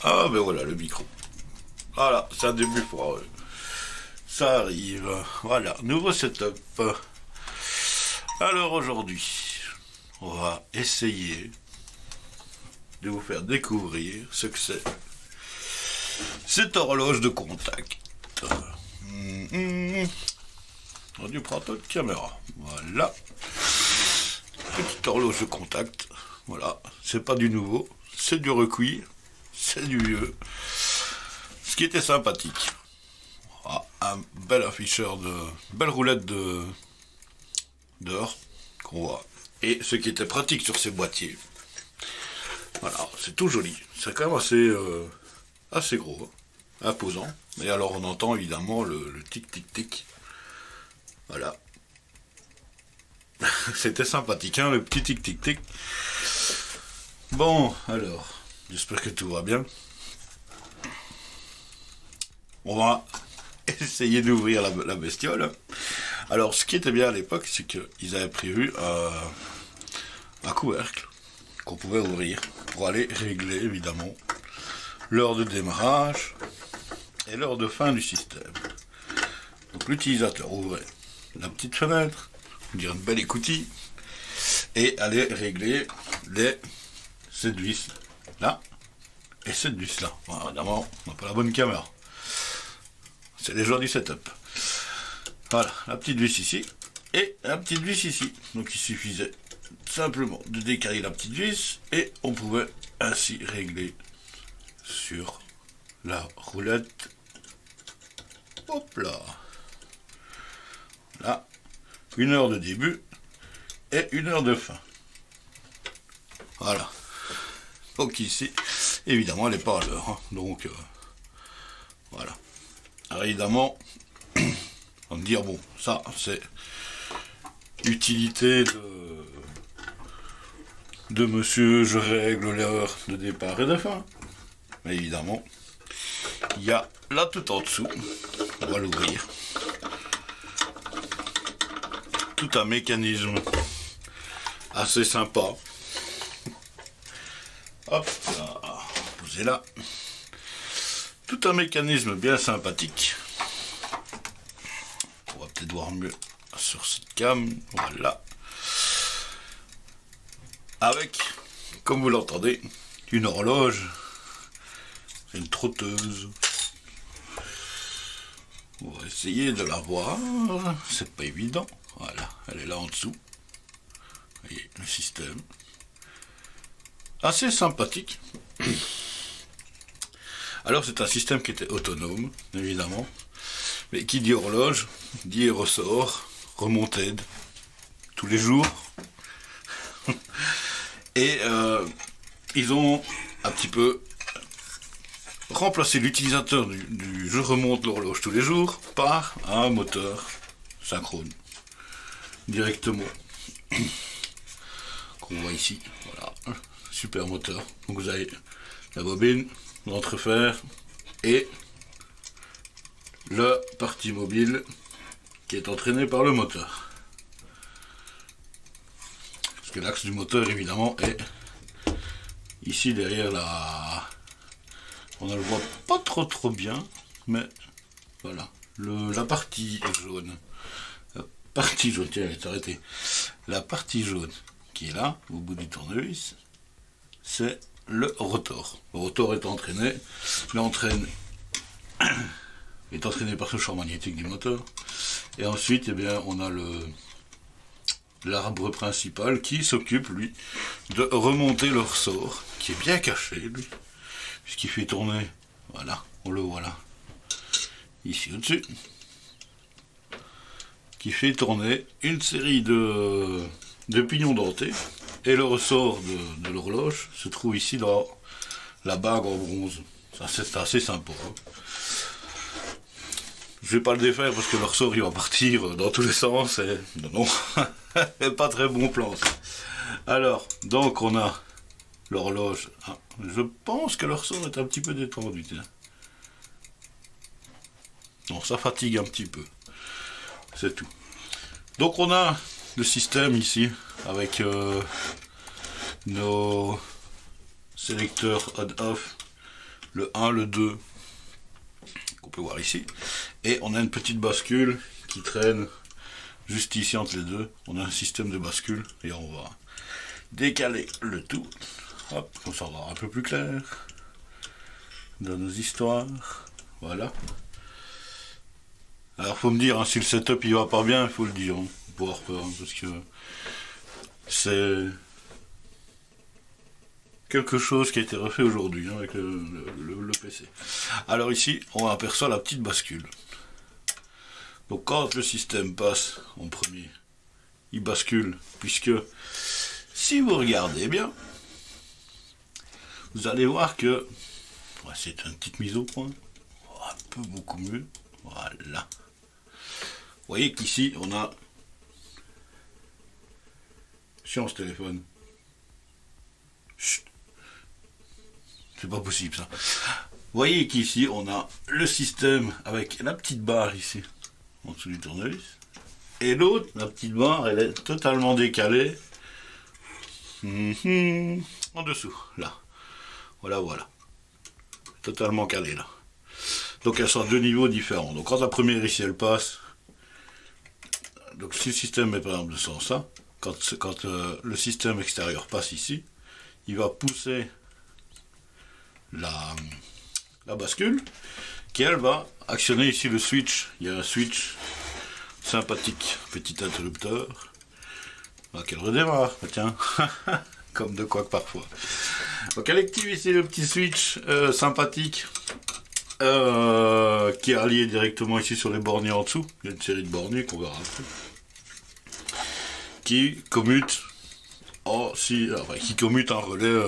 Ah ben voilà le micro. Voilà, c'est un début foireux. Ça arrive. Voilà, nouveau setup. Alors aujourd'hui, on va essayer de vous faire découvrir ce que c'est. Cette horloge de contact. On dû prendre notre caméra. Voilà. Petite horloge de contact. Voilà, c'est pas du nouveau, c'est du recuit, c'est du vieux. Ce qui était sympathique. Ah, un bel afficheur belle roulette d'or qu'on voit. Et ce qui était pratique sur ces boîtiers. Voilà, c'est tout joli. C'est quand même assez gros, imposant. Et alors on entend évidemment le tic tic tic. Voilà. C'était sympathique, hein, le petit tic tic tic. Bon, alors, j'espère que tout va bien. On va essayer d'ouvrir la bestiole. Alors, ce qui était bien à l'époque, c'est qu'ils avaient prévu un couvercle qu'on pouvait ouvrir pour aller régler, évidemment, l'heure de démarrage et l'heure de fin du système. Donc, l'utilisateur ouvrait la petite fenêtre, dire une belle écoutille, et aller régler cette vis là et cette vis là. Bon, évidemment, on n'a pas la bonne caméra. C'est les joies du setup. Voilà, la petite vis ici et la petite vis ici. Donc il suffisait simplement de décaler la petite vis et on pouvait ainsi régler sur la roulette. Hop là. Là, 1 heure de début et 1 heure de fin. Voilà. Donc ici, évidemment, elle n'est pas à l'heure. Hein. Donc, voilà. Alors évidemment, on va me dire, bon, ça, c'est utilité de monsieur, je règle l'heure de départ et de fin. Mais évidemment, il y a là tout en dessous, on va l'ouvrir, tout un mécanisme assez sympa. Hop là, posez là. Tout un mécanisme bien sympathique. On va peut-être voir mieux sur cette cam. Voilà. Avec, comme vous l'entendez, une horloge. C'est une trotteuse. On va essayer de la voir. C'est pas évident. Voilà, elle est là en dessous. Vous voyez le système. Assez sympathique. Alors c'est un système qui était autonome, évidemment. Mais qui dit horloge, dit ressort, remontée tous les jours. Et ils ont un petit peu remplacé l'utilisateur du je remonte l'horloge tous les jours par un moteur synchrone. Directement. Qu'on voit ici. Voilà. Super moteur. Donc vous avez la bobine, l'entrefer et la partie mobile qui est entraînée par le moteur. Parce que l'axe du moteur évidemment est ici derrière la... On ne le voit pas trop bien, mais voilà. La partie jaune. La partie jaune, tiens, elle est arrêtée. La partie jaune qui est là, au bout du tournevis, c'est le rotor. Le rotor est entraîné, est entraîné par ce champ magnétique du moteur. Et ensuite, eh bien, on a l'arbre principal qui s'occupe, lui, de remonter le ressort, qui est bien caché, lui, puisqu'il fait tourner, voilà, on le voit là, ici au-dessus, qui fait tourner une série de pignons dentés. Et le ressort de l'horloge se trouve ici dans la bague en bronze. Ça, c'est assez sympa. Hein. Je vais pas le défaire parce que le ressort il va partir dans tous les sens. Et... Non, pas très bon plan. Ça. Alors, donc on a l'horloge. Ah, je pense que le ressort est un petit peu détendu. Tiens. Non, ça fatigue un petit peu. C'est tout. Donc on a le système ici avec nos sélecteurs on-off, le 1, le 2, qu'on peut voir ici. Et on a une petite bascule qui traîne juste ici entre les deux. On a un système de bascule et on va décaler le tout. Hop, comme ça on va un peu plus clair dans nos histoires. Voilà. Alors faut me dire, hein, si le setup il va pas bien, il faut le dire, hein, pour avoir peur, hein, parce que c'est quelque chose qui a été refait aujourd'hui, hein, avec le PC. Alors ici, on aperçoit la petite bascule. Donc quand le système passe en premier, il bascule, puisque si vous regardez bien, vous allez voir que c'est une petite mise au point, un peu beaucoup mieux, voilà. Vous voyez qu'ici on a sur ce téléphone. Chut. C'est pas possible ça. Vous voyez qu'ici on a le système avec la petite barre ici en dessous du tournevis. Et l'autre, la petite barre, elle est totalement décalée. En dessous, là. Voilà. Totalement calée là. Donc elles sont à deux niveaux différents. Donc quand la première ici elle passe, donc si le système est par exemple de ce sens-là, quand le système extérieur passe ici, il va pousser la bascule, qui elle va actionner ici le switch. Il y a un switch sympathique, petit interrupteur, qu'elle redémarre, tiens, comme de quoi que parfois. Donc elle active ici le petit switch sympathique qui est allié directement ici sur les borniers en dessous. Il y a une série de borniers qu'on verra après, qui commute qui commute un relais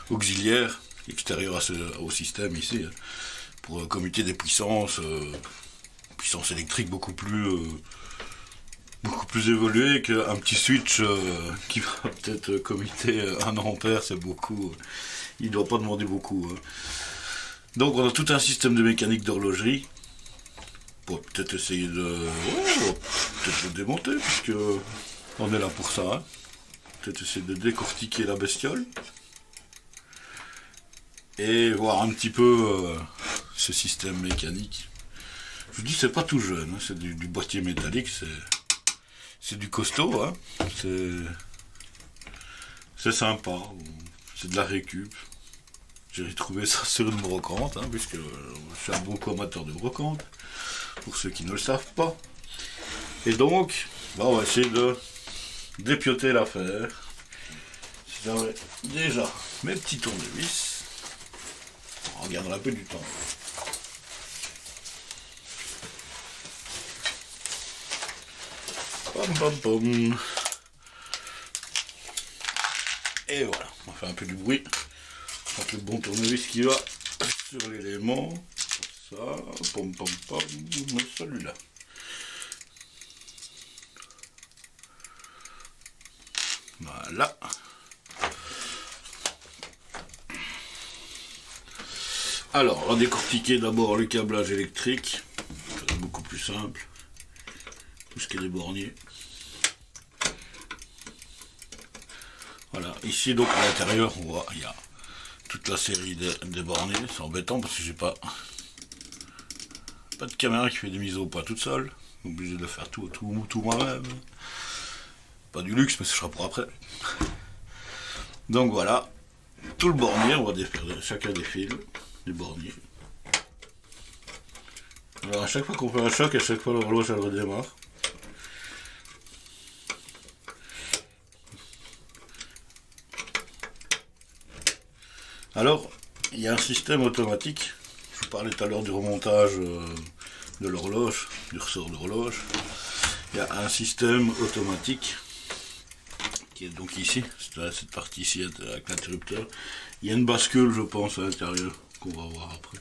auxiliaire extérieur au système ici, pour commuter des puissances électriques beaucoup plus évoluées qu'un petit switch qui va peut-être commuter 1 ampère. C'est beaucoup, il ne doit pas demander beaucoup, hein. Donc on a tout un système de mécanique d'horlogerie. On va peut-être essayer peut-être le démonter, puisque on est là pour ça, hein. Peut-être essayer de décortiquer la bestiole et voir un petit peu ce système mécanique. Je vous dis, c'est pas tout jeune, hein. C'est du boîtier métallique, c'est du costaud, hein. C'est sympa, c'est de la récup. J'ai retrouvé ça sur une brocante, hein, puisque je suis un bon amateur de brocante, pour ceux qui ne le savent pas. Et donc, on va essayer de dépioter l'affaire. J'avais déjà mes petits tournevis. On regardera un peu du temps. Pom pom pom. Et voilà, on va faire un peu du bruit. Avec le bon tournevis qui va sur l'élément. Ça, pom pom pom, celui-là. Voilà. Alors, on va décortiquer d'abord le câblage électrique. C'est beaucoup plus simple. Tout ce qui est des borniers. Voilà. Ici, donc, à l'intérieur, on voit, il y a toute la série des borniers. C'est embêtant parce que j'ai pas de caméra qui fait des mises au point toute seule. Obligé de faire tout moi-même. Pas du luxe, mais ce sera pour après. Donc voilà, tout le bornier, on va défaire chacun des fils, des borniers. Alors à chaque fois qu'on fait un choc, à chaque fois l'horloge elle redémarre. Alors, il y a un système automatique. Je vous parlais tout à l'heure du remontage de l'horloge, du ressort d'horloge. Il y a un système automatique qui est donc ici, cette partie ici avec l'interrupteur. Il y a une bascule, je pense, à l'intérieur, qu'on va voir après.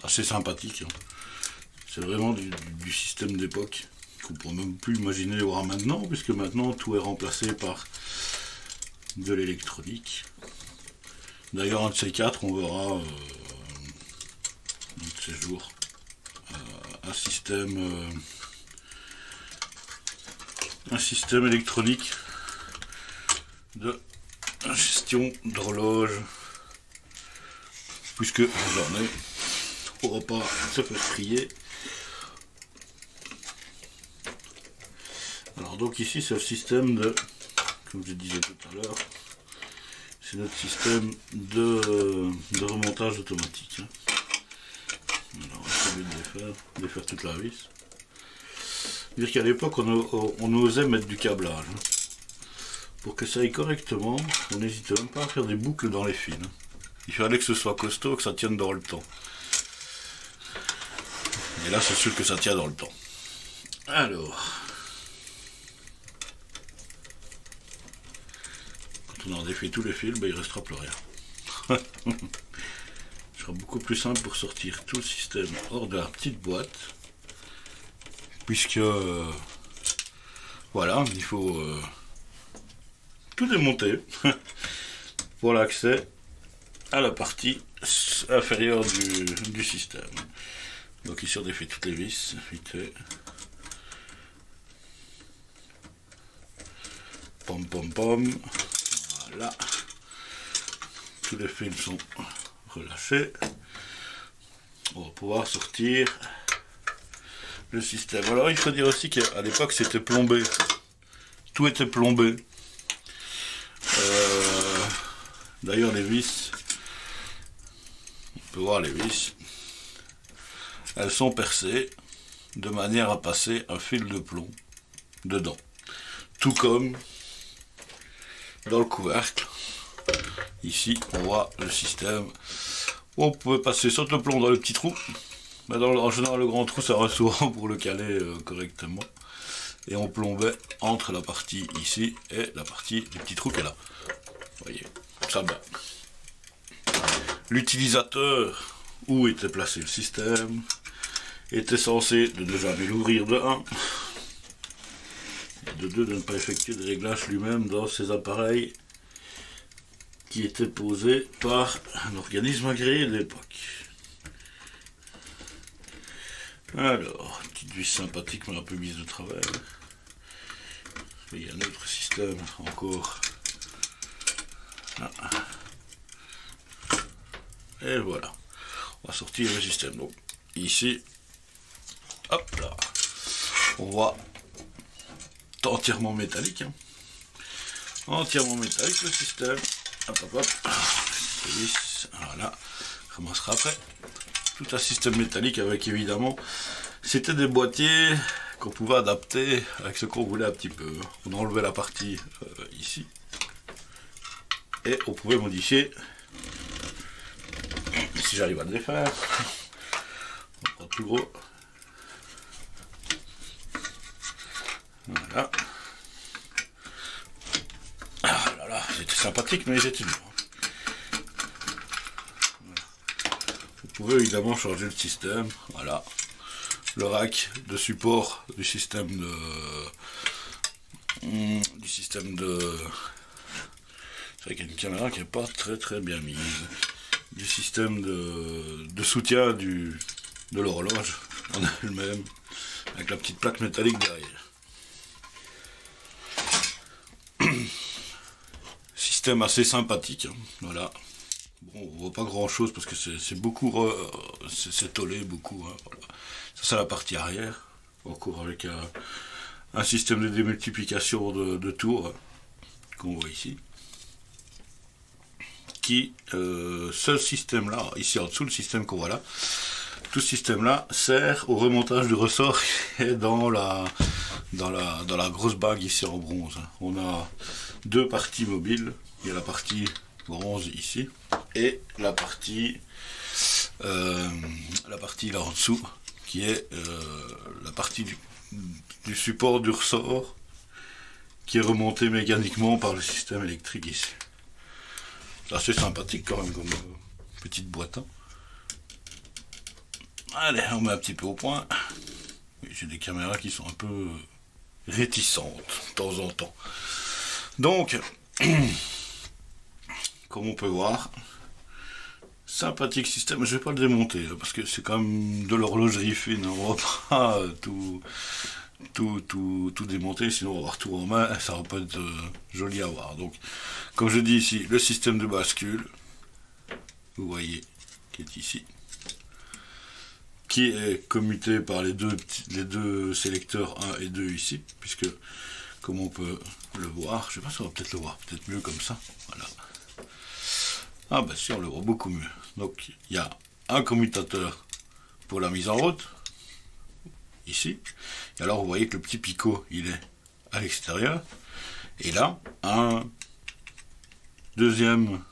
Assez sympathique, hein. C'est vraiment du système d'époque qu'on ne pourrait même plus imaginer voir maintenant, puisque maintenant tout est remplacé par de l'électronique. D'ailleurs, un de ces quatre, on verra un de ces jours un système électronique de gestion d'horloge, puisque j'en ai, pour pas se faire prier. Alors donc ici c'est le système de, comme je disais tout à l'heure, c'est notre système de remontage automatique. Alors on va essayer de défaire toute la vis. Dire qu'à l'époque on osait mettre du câblage. Pour que ça aille correctement, on n'hésite même pas à faire des boucles dans les fils. Il fallait que ce soit costaud, que ça tienne dans le temps. Et là c'est sûr que ça tient dans le temps. Alors, quand on a défait tous les fils, ben, il ne restera plus rien. Ce sera beaucoup plus simple pour sortir tout le système hors de la petite boîte. Puisque, voilà, il faut tout démonter pour l'accès à la partie inférieure du système. Donc ici on défait toutes les vis, vite fait. Pom pom pom. Voilà. Tous les fils sont relâchés. On va pouvoir sortir le système. Alors il faut dire aussi qu'à l'époque c'était plombé. Tout était plombé. D'ailleurs les vis, on peut voir les vis, elles sont percées de manière à passer un fil de plomb dedans. Tout comme dans le couvercle. Ici on voit le système. On peut passer soit le plomb dans le petit trou, mais en général le grand trou ça reste souvent pour le caler correctement. Et on plombait entre la partie ici et la partie du petit trou qu'elle a. Vous voyez, ça va. L'utilisateur où était placé le système était censé de ne jamais l'ouvrir de 1, et de 2 de ne pas effectuer des réglages lui-même dans ses appareils qui étaient posés par un organisme agréé de l'époque. Alors, petite vis sympathique mais un peu mise de travers. Il y a un autre système encore. Ah. Et voilà. On va sortir le système. Donc ici, hop là, on voit entièrement métallique. Hein. Entièrement métallique le système. Hop hop hop. Voilà. On commencera après. Tout un système métallique avec évidemment, c'était des boîtiers qu'on pouvait adapter avec ce qu'on voulait un petit peu. On enlevait la partie ici et on pouvait modifier. Si j'arrive à le défaire, on va prendre plus gros. Voilà. Ah là là, c'était sympathique mais c'était dur. Voilà. Vous pouvez évidemment changer le système. Voilà. Le rack de support du système de c'est vrai qu'il y a une caméra qui n'est pas très bien mise, du système de soutien de l'horloge en elle-même avec la petite plaque métallique derrière. Système assez sympathique, hein. Voilà. Bon, on voit pas grand chose parce que c'est beaucoup c'est tollé beaucoup, hein, voilà. Ça c'est la partie arrière, encore avec un système de démultiplication de tours qu'on voit ici. Qui, ce système là, ici en dessous, le système qu'on voit là, tout ce système là sert au remontage du ressort et dans la grosse bague ici en bronze. On a deux parties mobiles, il y a la partie bronze ici et la partie là en dessous qui est la partie du support du ressort qui est remonté mécaniquement par le système électrique ici. C'est assez sympathique quand même comme petite boîte. Hein. Allez, on met un petit peu au point. J'ai des caméras qui sont un peu réticentes de temps en temps. Donc, comme on peut voir, sympathique système. Je vais pas le démonter là, parce que c'est quand même de l'horlogerie fine. On va pas tout tout démonter, sinon on va avoir tout en main, ça va pas être joli à voir. Donc, comme je dis ici, le système de bascule, vous voyez, qui est ici, qui est commuté par les deux sélecteurs 1 et 2 ici, puisque, comme on peut le voir, je sais pas si on va peut-être le voir, peut-être mieux comme ça, voilà. Ah ben si, on le voit beaucoup mieux. Donc, il y a un commutateur pour la mise en route, ici, et alors vous voyez que le petit picot, il est à l'extérieur, et là, un deuxième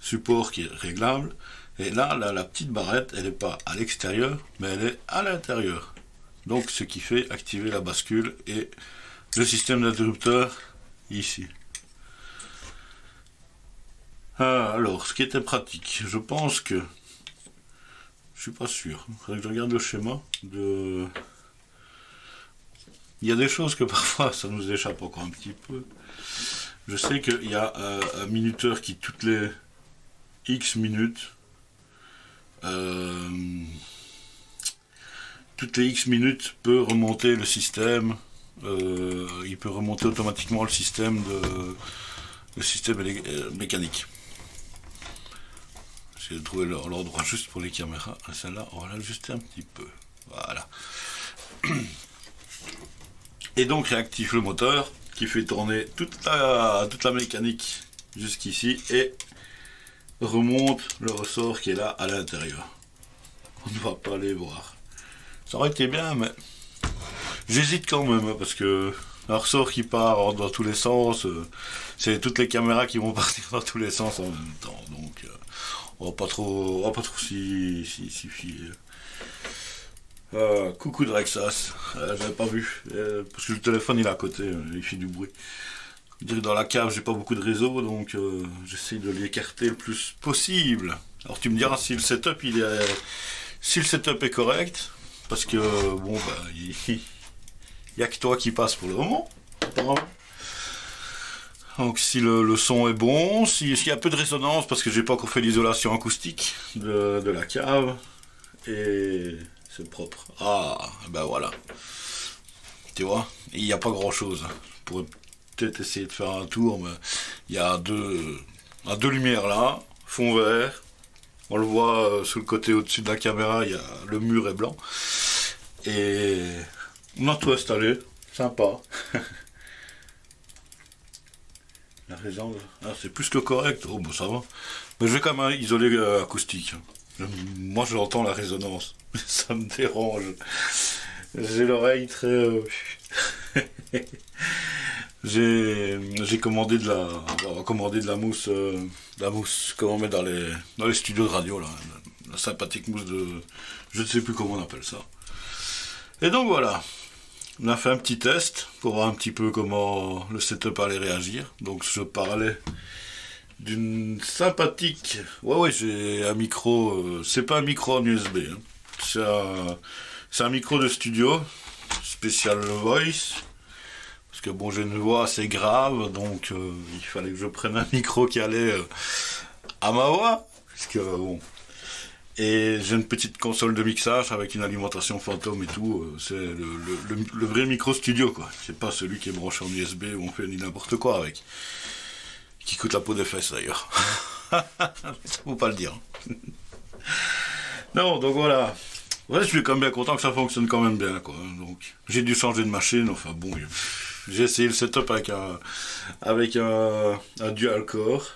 support qui est réglable, et là, la petite barrette, elle n'est pas à l'extérieur, mais elle est à l'intérieur. Donc, ce qui fait activer la bascule et le système d'interrupteur ici. Alors, ce qui était pratique, je pense que, je suis pas sûr, il faudrait que je regarde le schéma de... Il y a des choses que parfois ça nous échappe encore un petit peu. Je sais qu'il y a un minuteur qui toutes les X minutes peut remonter le système. Il peut remonter automatiquement le système mécanique. J'ai trouvé l'endroit juste pour les caméras. Celle-là, on va l'ajuster un petit peu. Voilà. Et donc réactive le moteur qui fait tourner toute la mécanique jusqu'ici et remonte le ressort qui est là à l'intérieur. On ne va pas les voir. Ça aurait été bien, mais j'hésite quand même parce que un ressort qui part dans tous les sens, c'est toutes les caméras qui vont partir dans tous les sens en même temps. Donc on va pas trop s'y fier. Coucou Drexas, j'avais pas vu, parce que le téléphone il est à côté, il fait du bruit. Dans la cave j'ai pas beaucoup de réseau, donc j'essaye de l'écarter le plus possible. Alors tu me diras si le setup est correct, parce que bon bah il y a que toi qui passe pour le moment. Donc si le son est bon, s'il y a peu de résonance, parce que j'ai pas encore fait l'isolation acoustique de la cave, et c'est propre. Ah, ben voilà. Tu vois, il n'y a pas grand chose. Je pourrais peut-être essayer de faire un tour, mais il y a deux lumières là, fond vert. On le voit sur le côté au-dessus de la caméra, le mur est blanc. Et on a tout installé, sympa. La résonance, c'est plus que correct. Oh, bon, ça va. Mais je vais quand même isoler acoustique. Moi, j'entends la résonance. Ça me dérange. J'ai l'oreille très... J'ai commandé de la mousse, comme on met dans les studios de radio, là. La sympathique mousse de... Je ne sais plus comment on appelle ça. Et donc voilà. On a fait un petit test pour voir un petit peu comment le setup allait réagir. Donc je parlais d'une sympathique... Ouais, j'ai un micro... c'est pas un micro en USB. Hein. C'est un micro de studio, spécial voice. Parce que bon, j'ai une voix assez grave, donc il fallait que je prenne un micro qui allait à ma voix. Parce que bon... Et j'ai une petite console de mixage avec une alimentation fantôme et tout. C'est le vrai micro studio, quoi. C'est pas celui qui est branché en USB où on fait n'importe quoi avec. Qui coûte la peau des fesses d'ailleurs. Ça faut pas le dire. Non, donc voilà. Ouais, je suis quand même bien content que ça fonctionne quand même bien, quoi. Donc, j'ai dû changer de machine. Enfin bon, j'ai essayé le setup avec un dual core.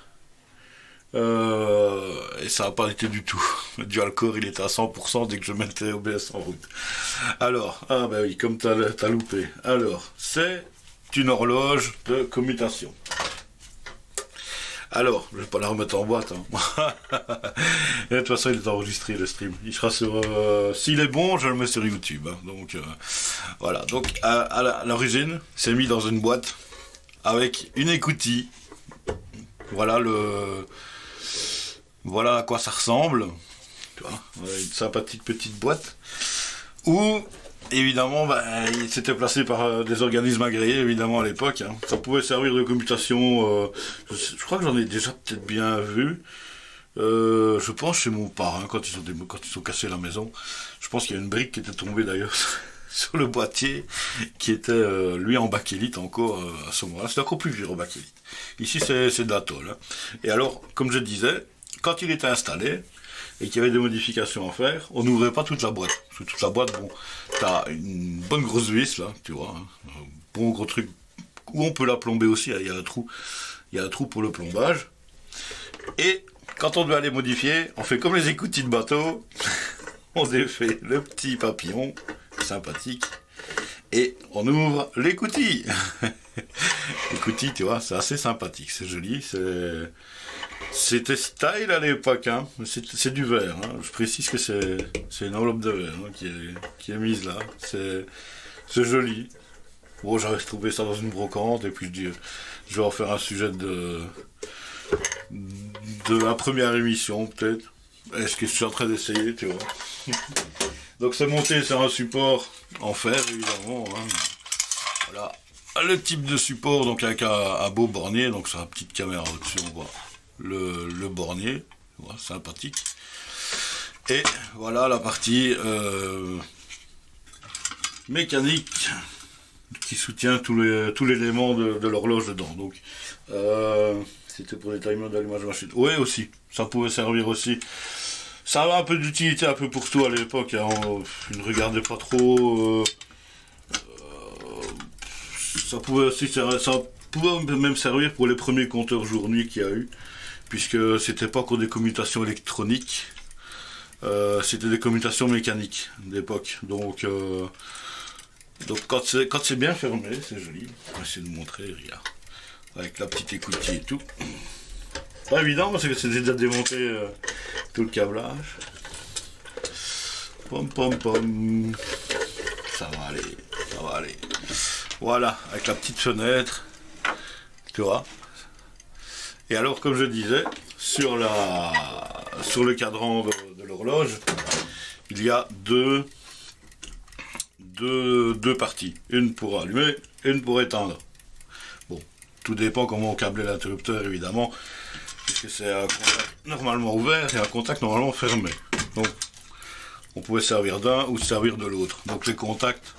Et ça n'a pas été du tout. Le dual core il était à 100% dès que je mettais OBS en route. Alors, ah bah oui, comme t'as loupé. Alors, c'est une horloge de commutation. Alors, je vais pas la remettre en boîte. Hein. Et de toute façon, il est enregistré le stream. Il sera sur. S'il est bon, je le mets sur YouTube. Hein. Donc voilà. Donc à l'origine, c'est mis dans une boîte avec une écoutille. Voilà à quoi ça ressemble. Tu vois, une sympathique petite boîte. Où, évidemment, c'était placé par des organismes agréés, évidemment, à l'époque. Hein. Ça pouvait servir de commutation. Je crois que j'en ai déjà peut-être bien vu. Je pense chez mon parrain, quand ils ont cassé la maison. Je pense qu'il y a une brique qui était tombée, d'ailleurs, sur le boîtier qui était lui en bakélite encore à ce moment-là. C'est encore plus vieux en bakélite. Ici c'est de la tôle. Hein. Et alors, comme je disais, quand il était installé et qu'il y avait des modifications à faire, on n'ouvrait pas toute la boîte. Parce que toute la boîte, bon, t'as une bonne grosse vis là, tu vois, hein, un bon gros truc où on peut la plomber aussi. Il y a un trou pour le plombage. Et quand on doit les modifier, on fait comme les écoutilles de bateau. On défait le petit papillon, sympathique, et on ouvre l'écoutille. L'écoutille, tu vois, c'est assez sympathique, c'est joli, c'était style à l'époque, hein. C'est du verre, hein. Je précise que c'est une enveloppe de verre hein, qui est mise là, c'est joli. Bon, j'avais trouvé ça dans une brocante, et puis je vais en faire un sujet de la première émission, peut-être. Est-ce que je suis en train d'essayer, tu vois. Donc c'est monté sur un support en fer, évidemment. Hein. Voilà. Le type de support, donc avec un beau bornier, donc sur la petite caméra au-dessus, on voit le bornier. Voilà, sympathique. Et voilà la partie mécanique qui soutient tout l'élément de l'horloge dedans. Donc c'était pour les timers d'allumage machine. Oui, aussi. Ça pouvait servir aussi. Ça avait un peu d'utilité un peu pour tout à l'époque. Hein. Je ne regardais pas trop. Ça pouvait même servir pour les premiers compteurs jour-nuit qu'il y a eu, puisque c'était pas encore des commutations électroniques. C'était des commutations mécaniques d'époque. Donc quand c'est bien fermé, c'est joli. Je vais essayer de vous montrer, regarde. Avec la petite écoutille et tout. Pas évident parce que c'est déjà démonté tout le câblage. Pom pom pom. Ça va aller. Voilà, avec la petite fenêtre. Tu vois. Et alors, comme je disais, sur le cadran de l'horloge, il y a deux parties. Une pour allumer, une pour éteindre. Bon, tout dépend comment on câblait l'interrupteur, évidemment. Puisque c'est un contact normalement ouvert et un contact normalement fermé. Donc, on pouvait servir d'un ou servir de l'autre. Donc, les contacts,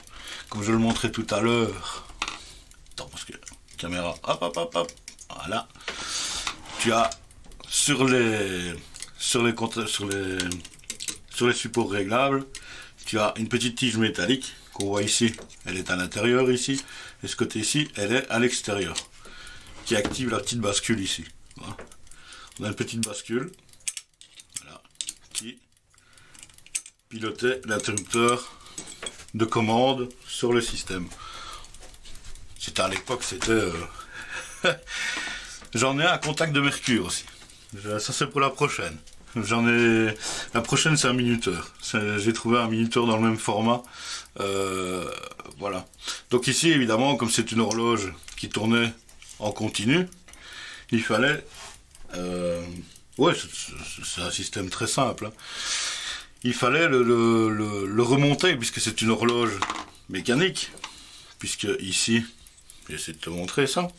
comme je le montrais tout à l'heure. Attends, parce que caméra, hop, voilà. Tu as sur les supports réglables, tu as une petite tige métallique qu'on voit ici. Elle est à l'intérieur ici, et ce côté ici, elle est à l'extérieur, qui active la petite bascule ici. Voilà. On a une petite bascule, voilà, qui pilotait l'interrupteur de commande sur le système. C'était à l'époque, j'en ai un contact de mercure aussi. Ça c'est pour la prochaine. La prochaine c'est un minuteur. J'ai trouvé un minuteur dans le même format. Voilà. Donc ici évidemment, comme c'est une horloge qui tournait en continu, il fallait ouais, c'est un système très simple. Hein. Il fallait le remonter, puisque c'est une horloge mécanique. Puisque ici, j'essaie de te montrer ça.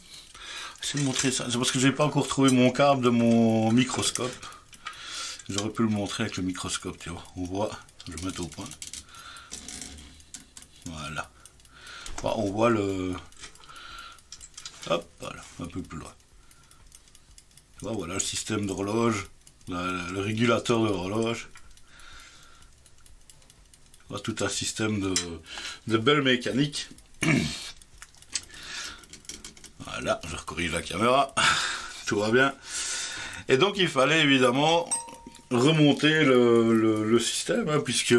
C'est parce que je n'ai pas encore trouvé mon câble de mon microscope. J'aurais pu le montrer avec le microscope, tu vois. On voit, je vais mettre au point. Voilà. On voit le... Hop, voilà, un peu plus loin. Voilà le système d'horloge, le régulateur de l'horloge. Tout un système de belle mécanique. Voilà, je corrige la caméra. Tout va bien. Et donc il fallait évidemment remonter le système, hein, puisque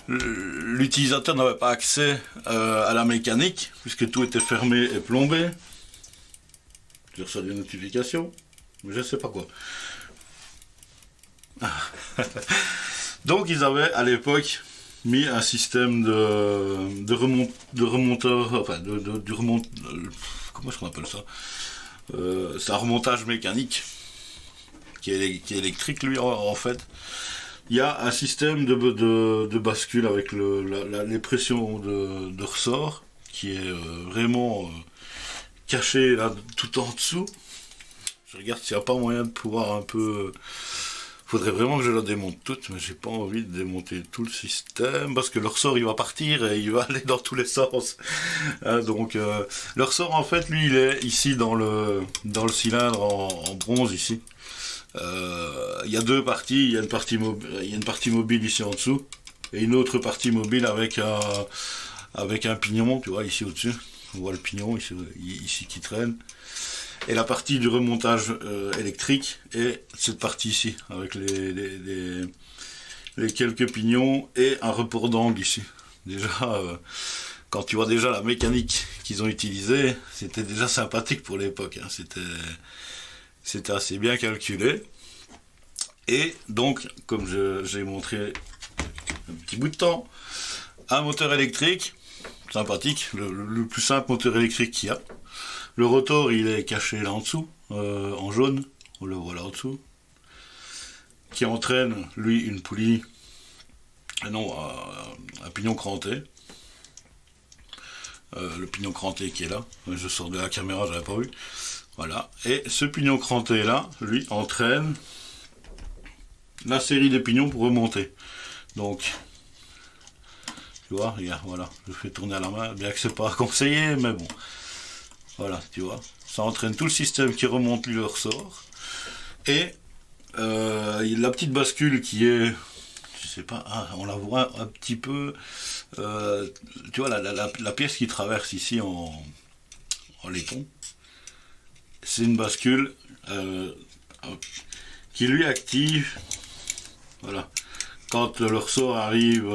l'utilisateur n'avait pas accès à la mécanique, puisque tout était fermé et plombé. Je reçois des notifications, mais je ne sais pas quoi. Donc ils avaient à l'époque mis un système de remonteur, enfin comment est-ce qu'on appelle ça, c'est un remontage mécanique qui est électrique lui en fait. Il y a un système de bascule avec les pressions de ressort qui est vraiment caché là tout en dessous. Je regarde s'il n'y a pas moyen de pouvoir un peu Faudrait vraiment que je la démonte toute, mais j'ai pas envie de démonter tout le système parce que le ressort il va partir et il va aller dans tous les sens. Hein, donc le ressort en fait lui il est ici dans le cylindre en bronze ici. Il y a deux parties, il y a une partie mobile ici en dessous et une autre partie mobile avec un pignon, tu vois ici au-dessus. On voit le pignon ici qui traîne. Et la partie du remontage électrique est cette partie ici, avec les quelques pignons et un report d'angle ici. Déjà, quand tu vois déjà la mécanique qu'ils ont utilisée, c'était déjà sympathique pour l'époque. Hein. C'était assez bien calculé. Et donc, comme j'ai montré un petit bout de temps, un moteur électrique, sympathique, le plus simple moteur électrique qu'il y a. Le rotor, il est caché là en dessous, en jaune, on le voit là en dessous, qui entraîne, lui, une poulie, non, un pignon cranté. Le pignon cranté qui est là, je sors de la caméra, j'avais pas vu. Voilà, et ce pignon cranté là, lui, entraîne la série des pignons pour remonter. Donc, tu vois, regarde, voilà, je fais tourner à la main, bien que c'est pas conseillé, mais bon. Voilà, tu vois, ça entraîne tout le système qui remonte lui le ressort. Et la petite bascule qui est, je sais pas, on la voit un petit peu, tu vois, la pièce qui traverse ici en laiton, c'est une bascule qui lui active, voilà, quand le ressort arrive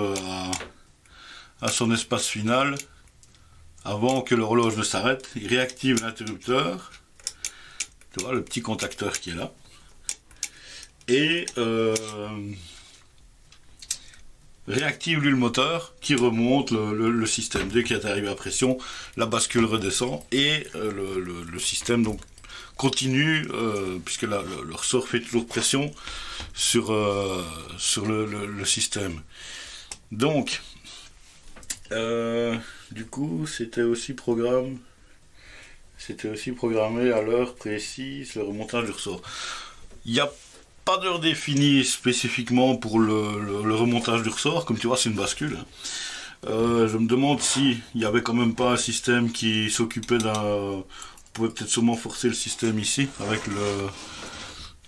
à son espace final. Avant que l'horloge ne s'arrête, il réactive l'interrupteur. Tu vois, le petit contacteur qui est là. Et réactive lui le moteur qui remonte le système. Dès qu'il est arrivé à pression, la bascule redescend et le système donc continue, puisque le ressort fait toujours pression sur le système. Donc, du coup, c'était aussi programmé à l'heure précise le remontage du ressort. Il n'y a pas d'heure définie spécifiquement pour le remontage du ressort, comme tu vois, c'est une bascule. Je me demande s'il n'y avait quand même pas un système qui s'occupait on pouvait peut-être sûrement forcer le système ici, avec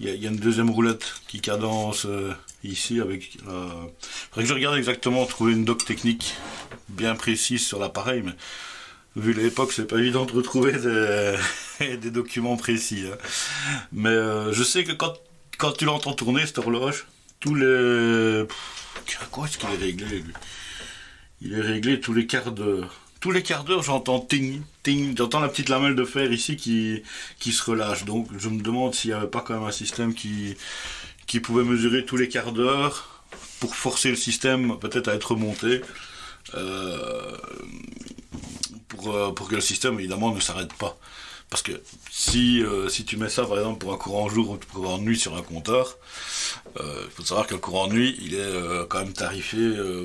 il y a une deuxième roulette qui cadence ici avec. Faudrait que je regarde exactement, trouver une doc technique bien précise sur l'appareil, mais vu l'époque, c'est pas évident de retrouver des documents précis. Hein. Mais je sais que quand tu l'entends tourner, cette horloge, tous les. Quoi est-ce qu'il est réglé, lui? Il est réglé tous les quarts d'heure. Tous les quarts d'heure, j'entends ting, ting, j'entends la petite lamelle de fer ici qui se relâche. Donc je me demande s'il n'y avait pas quand même un système qui pouvait mesurer tous les quarts d'heure pour forcer le système peut-être à être remonté. Pour que le système évidemment ne s'arrête pas. Parce que si tu mets ça par exemple pour un courant jour ou pour un courant de nuit sur un compteur, il faut savoir que le courant de nuit il est quand même tarifé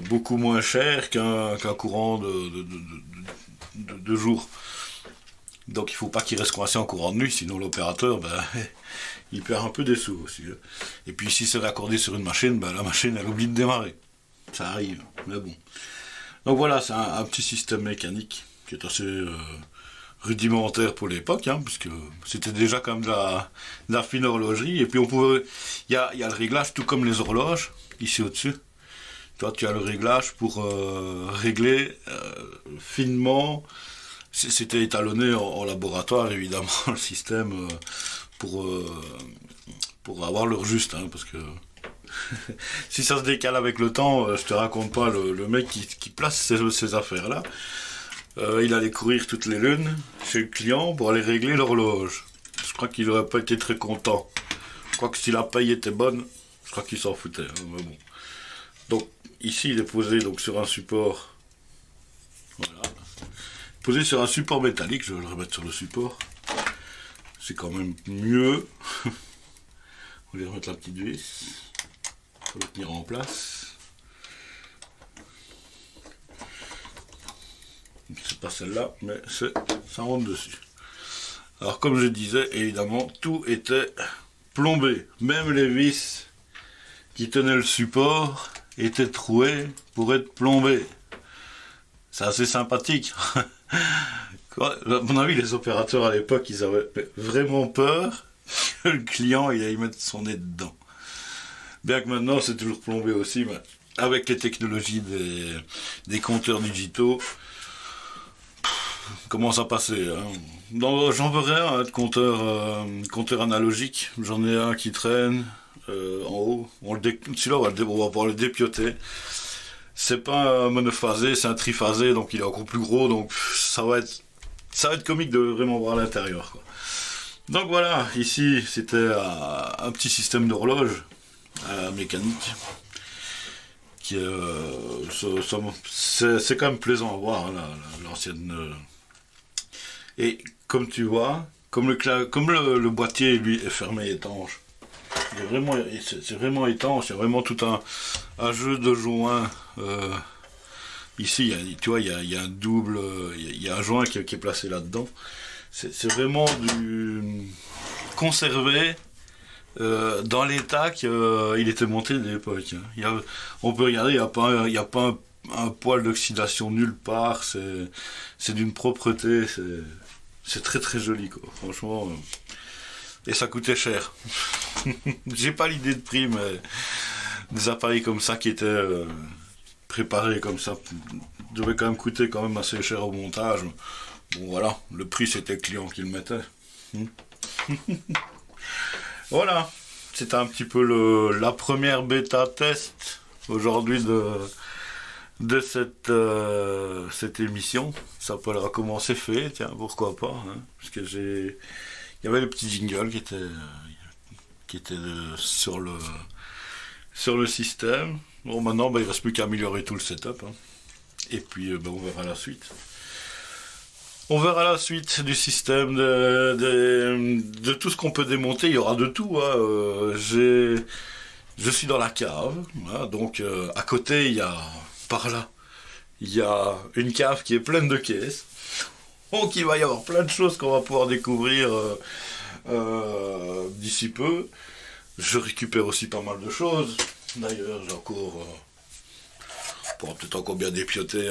beaucoup moins cher qu'un courant de jour. Donc il faut pas qu'il reste coincé en courant de nuit, sinon l'opérateur il perd un peu des sous aussi. Et puis si c'est raccordé sur une machine, la machine elle oublie de démarrer. Ça arrive, mais bon. Donc voilà, c'est un petit système mécanique qui est assez rudimentaire pour l'époque, hein, puisque c'était déjà comme de la fine horlogerie. Et puis il y a le réglage, tout comme les horloges, ici au-dessus. Toi, tu as le réglage pour régler finement. C'était étalonné en laboratoire, évidemment, le système, pour avoir l'heure juste, hein, parce que si ça se décale avec le temps, je te raconte pas le mec qui place ces affaires-là. Il allait courir toutes les lunes chez le client pour aller régler l'horloge. Je crois qu'il n'aurait pas été très content. Je crois que si la paye était bonne, je crois qu'il s'en foutait. Hein, mais bon. Donc ici il est posé donc, sur un support. Voilà. Posé sur un support métallique, je vais le remettre sur le support. C'est quand même mieux. On va remettre la petite vis. Pour le tenir en place. C'est pas celle-là, mais ça rentre dessus. Alors comme je disais, évidemment, tout était plombé. Même les vis qui tenait le support était troué pour être plombé. C'est assez sympathique. Quoi, à mon avis, les opérateurs à l'époque, ils avaient vraiment peur que le client il aille mettre son nez dedans. Bien que maintenant, c'est toujours plombé aussi, mais avec les technologies des compteurs digitaux, commence à passer. Hein. J'en verrai un de compteur analogique. J'en ai un qui traîne en haut. Celui-là, on va pouvoir le dépioter. C'est pas un monophasé, c'est un triphasé, donc il est encore plus gros, donc ça va être comique de vraiment voir l'intérieur, quoi. Donc voilà, ici c'était un petit système d'horloge mécanique qui c'est quand même plaisant à voir, hein, l'ancienne. Et comme tu vois, comme le boîtier lui est fermé et étanche, c'est vraiment étanche, il y a vraiment tout un jeu de joints. Ici, tu vois, il y a un double, il y a un joint qui est placé là-dedans. C'est vraiment du conservé dans l'état qu'il était monté de l'époque. Hein. On peut regarder, il n'y a pas un poil d'oxydation nulle part. C'est d'une propreté. C'est très très joli, quoi. Franchement. Et ça coûtait cher. J'ai pas l'idée de prix, mais des appareils comme ça qui étaient préparés comme ça devaient quand même coûter quand même assez cher au montage. Bon voilà, le prix c'était le client qui le mettait. Voilà, c'était un petit peu la première bêta test aujourd'hui de cette émission. Ça peut recommencer fait, tiens, pourquoi pas, hein, parce que il y avait le petit jingle qui était sur le système. Bon, maintenant, il ne reste plus qu'à améliorer tout le setup. Hein. Et puis, on verra la suite. On verra la suite du système, de tout ce qu'on peut démonter. Il y aura de tout. Hein. Je suis dans la cave. Hein, donc, à côté, par là, il y a une cave qui est pleine de caisses. Donc, il va y avoir plein de choses qu'on va pouvoir découvrir d'ici peu. Je récupère aussi pas mal de choses. D'ailleurs, j'ai encore... on pourra peut-être encore bien dépioter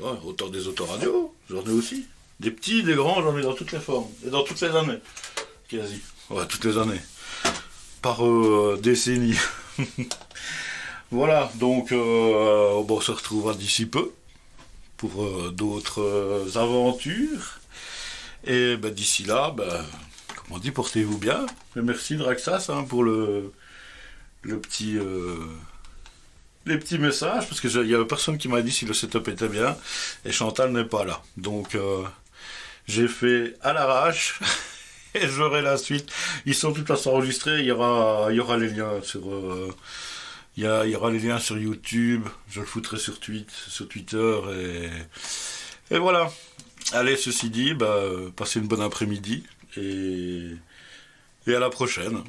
autant des autoradios. J'en ai aussi. Des petits, des grands, j'en ai dans toutes les formes. Et dans toutes les années. Quasi. Ouais, toutes les années. Par décennie. Voilà, donc on se retrouvera d'ici peu pour d'autres aventures. Et d'ici là, comme on dit, portez-vous bien. Et merci Draxas hein, pour le petit... les petits messages, parce qu'il y avait personne qui m'a dit si le setup était bien, et Chantal n'est pas là. Donc, j'ai fait à l'arrache, et j'aurai la suite. Ils sont tout à s'enregistrer, il y aura les liens sur... il y aura les liens sur YouTube, je le foutrai sur Twitter, et voilà. Allez, ceci dit, passez une bonne après-midi, et à la prochaine.